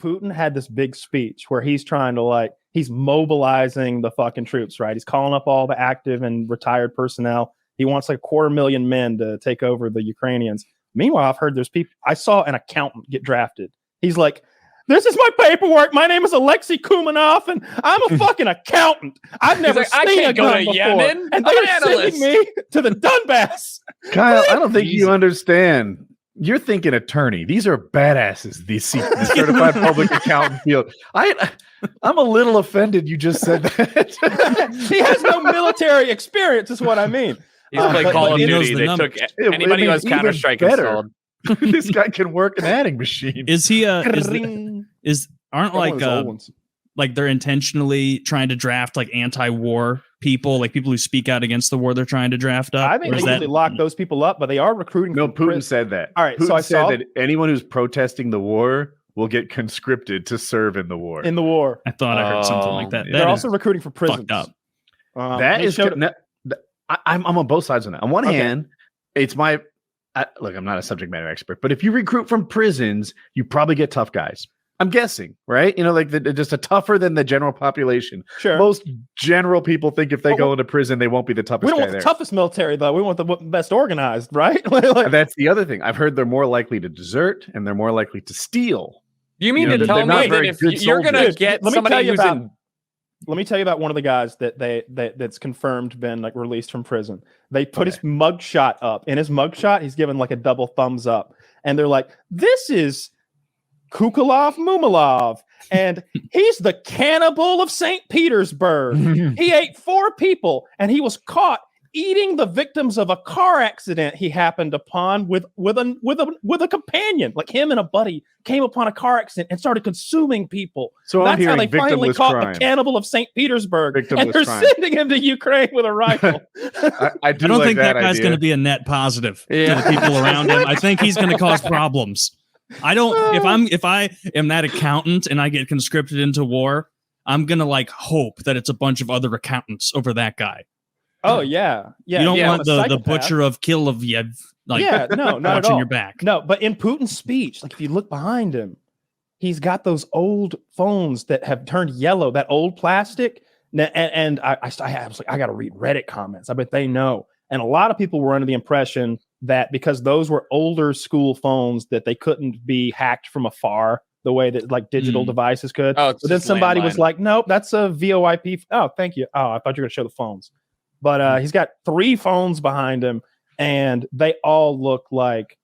Putin had this big speech where he's trying to he's mobilizing the fucking troops, right? He's calling up all the active and retired personnel. He wants 250,000 men to take over the Ukrainians. Meanwhile, I've heard there's people. I saw an accountant get drafted. He's like, "This is my paperwork. My name is Alexei Kumanov, and I'm a fucking accountant. I've never seen a gun before." Yemen. And they're sending me to the Donbass. Kyle, I don't think you understand. You're thinking attorney. These are badasses. The certified public accountant field. I'm a little offended you just said that. He has no military experience, is what I mean. He's played Call of Duty. They took anybody who has Counter-Strike installed. This guy can work an adding machine. Is he? Aren't they're intentionally trying to draft anti-war people, people who speak out against the war they're trying to draft up? I think they usually lock those people up, but they are recruiting. No, Putin said that. All right, Putin so I said that anyone who's protesting the war will get conscripted to serve in the war. I thought I heard something like that. They're also recruiting for prisons. Fucked up. That is. I'm on both sides on that. On one hand, it's my look. I'm not a subject matter expert, but if you recruit from prisons, you probably get tough guys. I'm guessing, right? Just a tougher than the general population. Sure. Most general people think if they go into prison, they won't be the toughest. We don't want the toughest military, though. We want the best organized, right? That's the other thing. I've heard they're more likely to desert and they're more likely to steal. You mean to tell me that if you're going to get somebody who's in... Let me tell you about one of the guys that's confirmed been released from prison. They put his mugshot up. In his mugshot, he's given a double thumbs up. And they're like, "This is Kukulov Mumalov, and he's the cannibal of St. Petersburg. He ate 4 people, and he was caught eating the victims of a car accident he happened upon with a companion. Him and a buddy came upon a car accident and started consuming people. So that's how they finally caught the cannibal of St. Petersburg, and they're sending him to Ukraine with a rifle." I don't think that guy's going to be a net positive to the people around him. I think he's going to cause problems. I don't. If I am that accountant and I get conscripted into war, I'm gonna hope that it's a bunch of other accountants over that guy. Oh yeah. You don't want the butcher of Kilovyev. No, not at all. Your back. No, but in Putin's speech, if you look behind him, he's got those old phones that have turned yellow. That old plastic. And I was like, I got to read Reddit comments. I bet they know. And a lot of people were under the impression that because those were older school phones that they couldn't be hacked from afar the way that digital devices could. But then somebody was like, "Nope, that's a VoIP." Oh, thank you. Oh, I thought you were going to show the phones. But he's got 3 phones behind him, and they all look like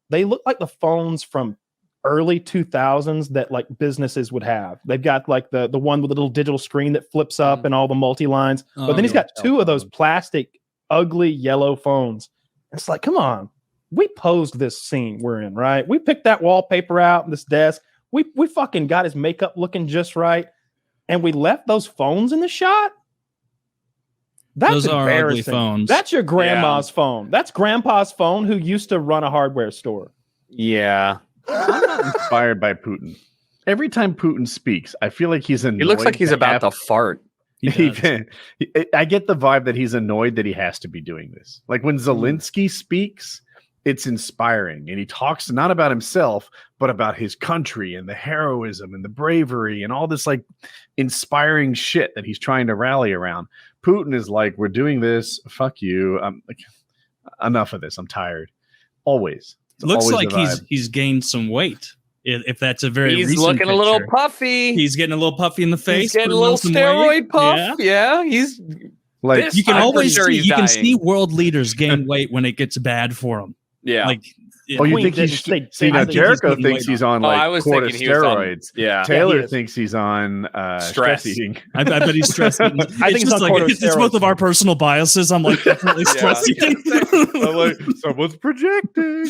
the phones from early 2000s that businesses would have. They've got the one with the little digital screen that flips up and all the multi-lines. But then he's got 2 of those plastic, ugly yellow phones. It's come on. We posed this scene we're in, right? We picked that wallpaper out in this desk. We fucking got his makeup looking just right. And we left those phones in the shot? Those are ugly phones. That's your grandma's phone. That's grandpa's phone who used to run a hardware store. Yeah. I'm not inspired by Putin. Every time Putin speaks, I feel like he's annoyed. He looks like he's about to fart. I get the vibe that he's annoyed that he has to be doing this. When Zelensky speaks, it's inspiring, and he talks not about himself, but about his country and the heroism and the bravery and all this inspiring shit that he's trying to rally around. Putin is like, "We're doing this. Fuck you. Enough of this. I'm tired." Always. Looks like he's gained some weight. If that's a very he's looking a little puffy. He's getting a little puffy in the face. He's getting a little steroid puff. Yeah, he's you can always see world leaders gain weight when it gets bad for them. Yeah. You think he's Jericho thinks he's on corticosteroids. Yeah. Taylor thinks he's on stress eating. I bet he's stress eating. I think it's both of our personal biases. I'm definitely stress eating. Someone's projecting.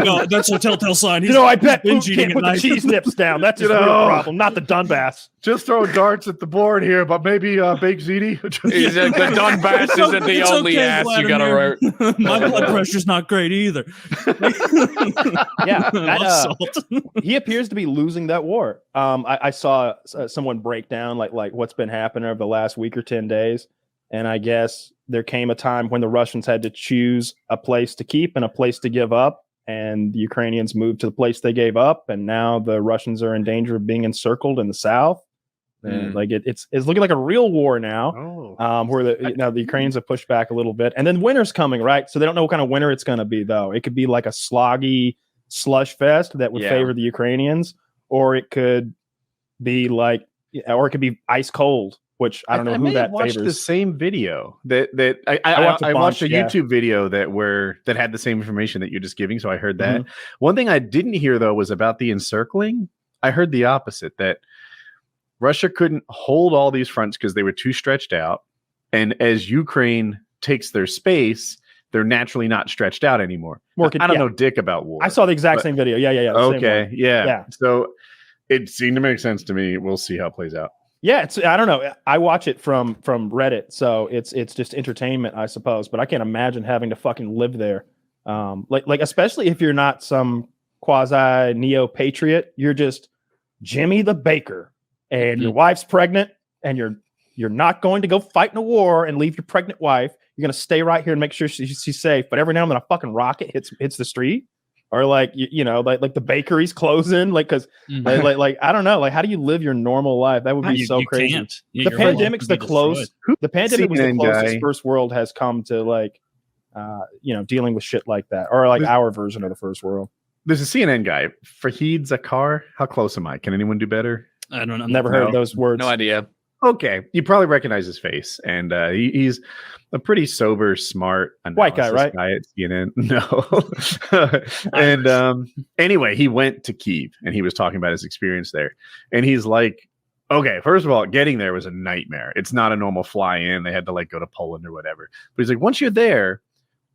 No, that's a telltale sign. I bet Putin can't put the cheese nips down. That's his real problem, not the Donbass. Just throw darts at the board here, but maybe Big Ziti. The Donbass isn't the only ass you got to write. My blood pressure's not great either. He appears to be losing that war. I saw someone break down what's been happening over the last week or 10 days, and I guess there came a time when the Russians had to choose a place to keep and a place to give up, and the Ukrainians moved to the place they gave up, and now the Russians are in danger of being encircled in the south. And like it's looking like a real war now, where the Ukrainians have pushed back a little bit, and then winter's coming, right? So they don't know what kind of winter it's going to be, though. It could be like a sloggy slush fest that would favor the Ukrainians, or it could be like, or it could be ice cold, which I don't know who that watched favors. the same video that I watched a YouTube video that had the same information that you're just giving, so I heard that. One thing I didn't hear though was about the encircling. I heard the opposite, that Russia couldn't hold all these fronts because they were too stretched out, and as Ukraine takes their space, they're naturally not stretched out anymore. I don't know dick about war. I saw the exact same video. Yeah. Okay, yeah. So it seemed to make sense to me. We'll see how it plays out. Yeah, I don't know. I watch it from Reddit, so it's just entertainment, I suppose. But I can't imagine having to fucking live there. Like especially if you're not some quasi neo patriot, you're just Jimmy the baker, and your wife's pregnant, and you're not going to go fight in a war and leave your pregnant wife. You're gonna stay right here and make sure she's safe. But every now and then a fucking rocket hits the street, or like like the bakery's closing, like because like I don't know, like how do you live your normal life? That would be so crazy. Can't. The pandemic's the closest. The pandemic was the closest first world has come to like dealing with shit like that, or like our version of the first world. There's a CNN guy, Fahid Zakar. How close am I? Can anyone do better? I don't know. Never heard those words. No idea. Okay, you probably recognize his face, and he's a pretty sober, smart white guy, right? Guy at CNN. No, and anyway, he went to Kyiv, and he was talking about his experience there, and he's like, okay, first of all, getting there was a nightmare. It's not a normal fly-in. They had to like go to Poland or whatever. But he's like, once you're there,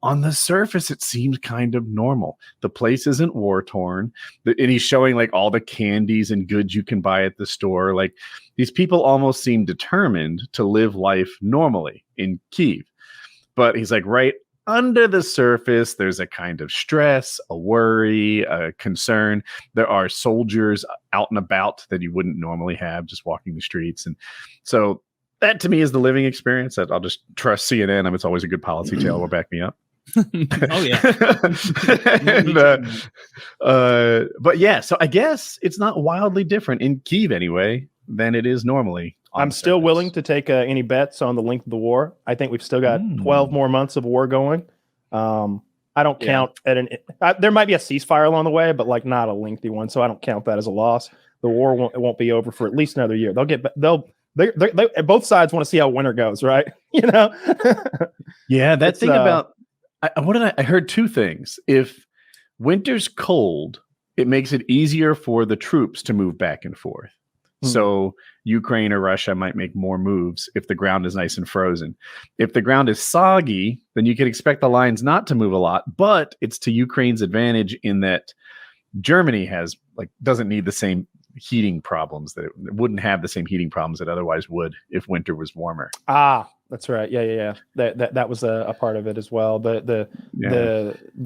on the surface, it seems kind of normal. The place isn't war-torn. And he's showing like all the candies and goods you can buy at the store. Like these people almost seem determined to live life normally in Kyiv. But he's like, right under the surface, there's a kind of stress, a worry, a concern. There are soldiers out and about that you wouldn't normally have just walking the streets. And so that to me is the living experience. That I'll just trust CNN. It's always a good policy tale. Will back me up. Oh yeah. And, but yeah, so I guess it's not wildly different in Kyiv anyway than it is normally. I'm still willing to take any bets on the length of the war. I think we've still got 12 more months of war going. I don't count at there might be a ceasefire along the way, but like not a lengthy one, so I don't count that as a loss. The war won't be over for at least another year. They both sides want to see how winter goes, right? Yeah, that thing about I heard two things. If winter's cold, it makes it easier for the troops to move back and forth. So Ukraine or Russia might make more moves if the ground is nice and frozen. If the ground is soggy, then you can expect the lines not to move a lot, but it's to Ukraine's advantage in that Germany doesn't need the same heating problems that it wouldn't have the same heating problems it otherwise would if winter was warmer. That's right. Yeah. That was a part of it as well. The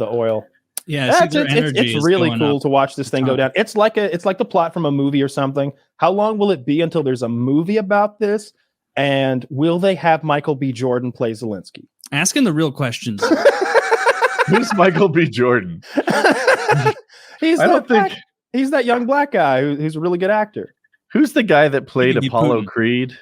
oil. Yeah, it's really cool to watch this thing go down. It's like the plot from a movie or something. How long will it be until there's a movie about this? And will they have Michael B. Jordan play Zelensky? Asking the real questions. Who's Michael B. Jordan? He's that young black guy who's a really good actor. Who's the guy that played Apollo Creed?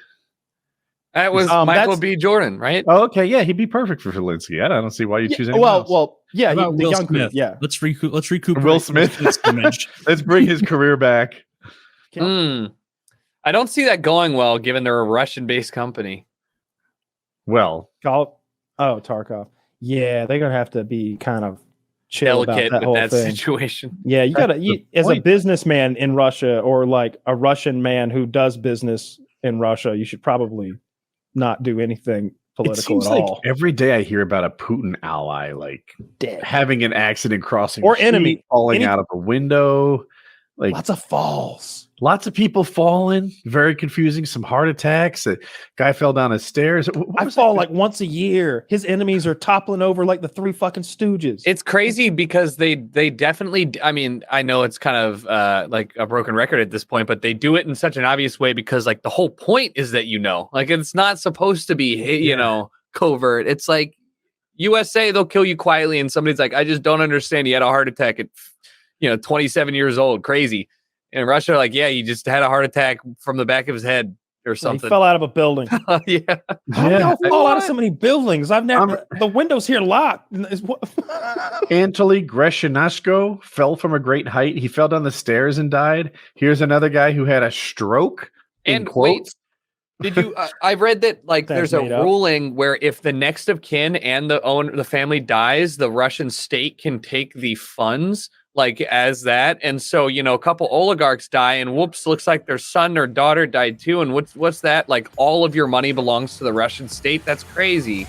That was Michael B. Jordan, right? Oh, okay, yeah, he'd be perfect for Zelensky. I don't see why you choose anyone else. Well, yeah, the Will young Smith. Yeah, let's recoup Will Smith. Let's bring his career back. I don't see that going well, given they're a Russian-based company. Well, Tarkov. Yeah, they're gonna have to be kind of chill delicate about that with whole that thing. situation. Yeah, you gotta as a businessman in Russia, or like a Russian man who does business in Russia, you should probably not do anything political at all. Every day I hear about a Putin ally dead, having an accident crossing or the street, enemy falling out of a window. Lots of falls. Lots of people falling. Very confusing. Some heart attacks. A guy fell down the stairs. I fall like once a year. His enemies are toppling over like the three fucking stooges. It's crazy because they definitely, I mean, I know it's kind of like a broken record at this point, but they do it in such an obvious way because like the whole point is that like it's not supposed to be, covert. It's like USA, they'll kill you quietly, and somebody's like, I just don't understand. He had a heart attack at 27 years old. Crazy. And Russia, like, yeah, he just had a heart attack from the back of his head or He something. fell out of a building. Yeah. How do y'all fall out of What? so many buildings? I've never. The windows here locked. Anatoly Greshenashko fell from a great height. He fell down the stairs and died. Here's another guy who had a stroke. In And quotes. Did you? I've read that like That's there's a made up. ruling where if the next of kin and the family dies, the Russian state can take the funds like as that. And so a couple oligarchs die, and whoops, looks like their son or daughter died too. And what's that? Like all of your money belongs to the Russian state. That's crazy.